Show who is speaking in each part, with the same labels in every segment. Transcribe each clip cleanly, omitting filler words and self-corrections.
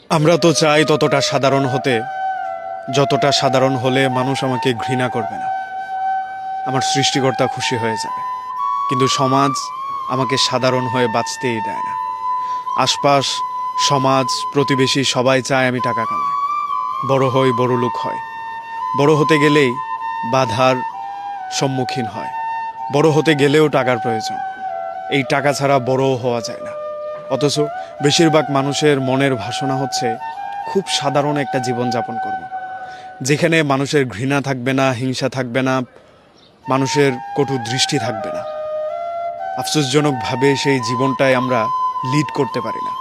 Speaker 1: আমরা তো চাই ততটা সাধারণ হতে, যতটা সাধারণ হলে মানুষ আমাকে ঘৃণা করবে না, আমার সৃষ্টিকর্তা খুশি হয়ে যাবে। কিন্তু সমাজ আমাকে সাধারণ হয়ে বাঁচতেই দেয় না। আশপাশ, সমাজ, প্রতিবেশী সবাই চায় আমি টাকা কামাই, বড় হই, বড় লোক হয়। বড় হতে গেলেই বাধার সম্মুখীন হয়। বড় হতে গেলেও টাকার প্রয়োজন। এই টাকা ছাড়া বড়ও হওয়া যায় না। অথচ বেশিরভাগ মানুষের মনের বাসনা হচ্ছে খুব সাধারণ একটা জীবন যাপন করব, যেখানে মানুষের ঘৃণা থাকবে না, হিংসা থাকবে না, মানুষের কটু দৃষ্টি থাকবে না। আফসোসজনকভাবে সেই জীবনটাই আমরা লিড করতে পারি না।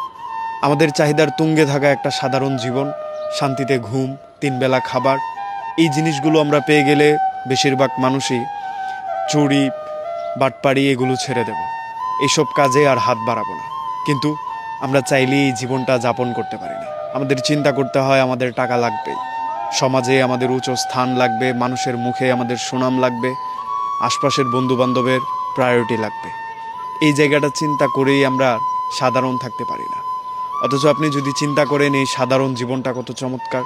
Speaker 1: আমাদের চাহিদার তুঙ্গে থাকা একটা সাধারণ জীবন, শান্তিতে ঘুম, 3 বেলা খাবার, এই জিনিসগুলো আমরা পেয়ে গেলে বেশিরভাগ মানুষই চুরি, বাটপাড়ি এগুলো ছেড়ে দেব, এইসব কাজে আর হাত বাড়াবো না। কিন্তু আমরা চাইলেই এই জীবনটা যাপন করতে পারি না। আমাদের চিন্তা করতে হয় আমাদের টাকা লাগবেই, সমাজে আমাদের উচ্চ স্থান লাগবে, মানুষের মুখে আমাদের সুনাম লাগবে, আশপাশের বন্ধুবান্ধবের প্রায়োরিটি লাগবে। এই জায়গাটা চিন্তা করেই আমরা সাধারণ থাকতে পারি না। অথচ আপনি যদি চিন্তা করেন এই সাধারণ জীবনটা কত চমৎকার,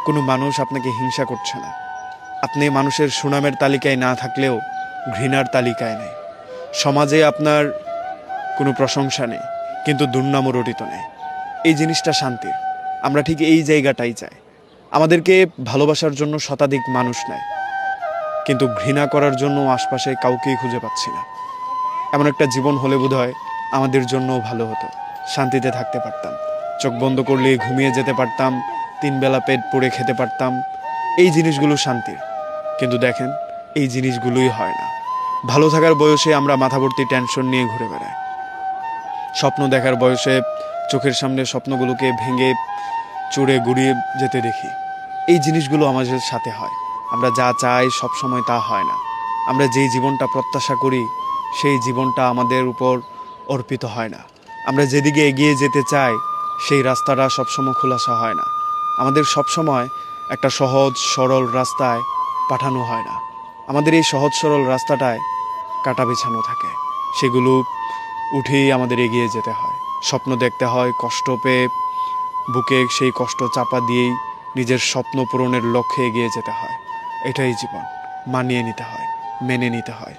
Speaker 1: কোনো মানুষ আপনাকে হিংসা করছে না, আপনি মানুষের সুনামের তালিকায় না থাকলেও ঘৃণার তালিকায় নেই, সমাজে আপনার কোনো প্রশংসা নেই কিন্তু দুর্নামও রটিত নেই। এই জিনিসটা শান্তির। আমরা ঠিক এই জায়গাটাই চাই। আমাদেরকে ভালোবাসার জন্য শতাধিক মানুষ নেয়, কিন্তু ঘৃণা করার জন্য আশপাশে কাউকেই খুঁজে পাচ্ছি না। এমন একটা জীবন হলে বোধহয় আমাদের জন্যও ভালো হতো। শান্তিতে থাকতে পারতাম, চোখ বন্ধ করলে ঘুমিয়ে যেতে পারতাম, 3 বেলা পেট পুড়ে খেতে পারতাম। এই জিনিসগুলো শান্তির। কিন্তু দেখেন, এই জিনিসগুলোই হয় না। ভালো থাকার বয়সে আমরা মাথাভর্তি টেনশন নিয়ে ঘুরে বেড়াই। স্বপ্ন দেখার বয়সে চোখের সামনে স্বপ্নগুলোকে ভেঙে চুড়ে গুড়িয়ে যেতে দেখি। এই জিনিসগুলো আমাদের সাথে হয়। আমরা যা চাই সব সময় তা হয় না। আমরা যেই জীবনটা প্রত্যাশা করি সেই জীবনটা আমাদের উপর অর্পিত হয় না। আমরা যেদিকে এগিয়ে যেতে চাই সেই রাস্তাটা সবসময় খোলাসা হয় না। আমাদের সবসময় একটা সহজ সরল রাস্তায় পাঠানো হয় না। আমাদের এই সহজ সরল রাস্তাটায় কাটা বিছানো থাকে, সেগুলো উঠেই আমাদের এগিয়ে যেতে হয়। স্বপ্ন দেখতে হয়, কষ্ট পেয়ে বুকে সেই কষ্ট চাপা দিয়েই নিজের স্বপ্ন পূরণের লক্ষ্যে এগিয়ে যেতে হয়। এটাই জীবন। মানিয়ে নিতে হয়, মেনে নিতে হয়।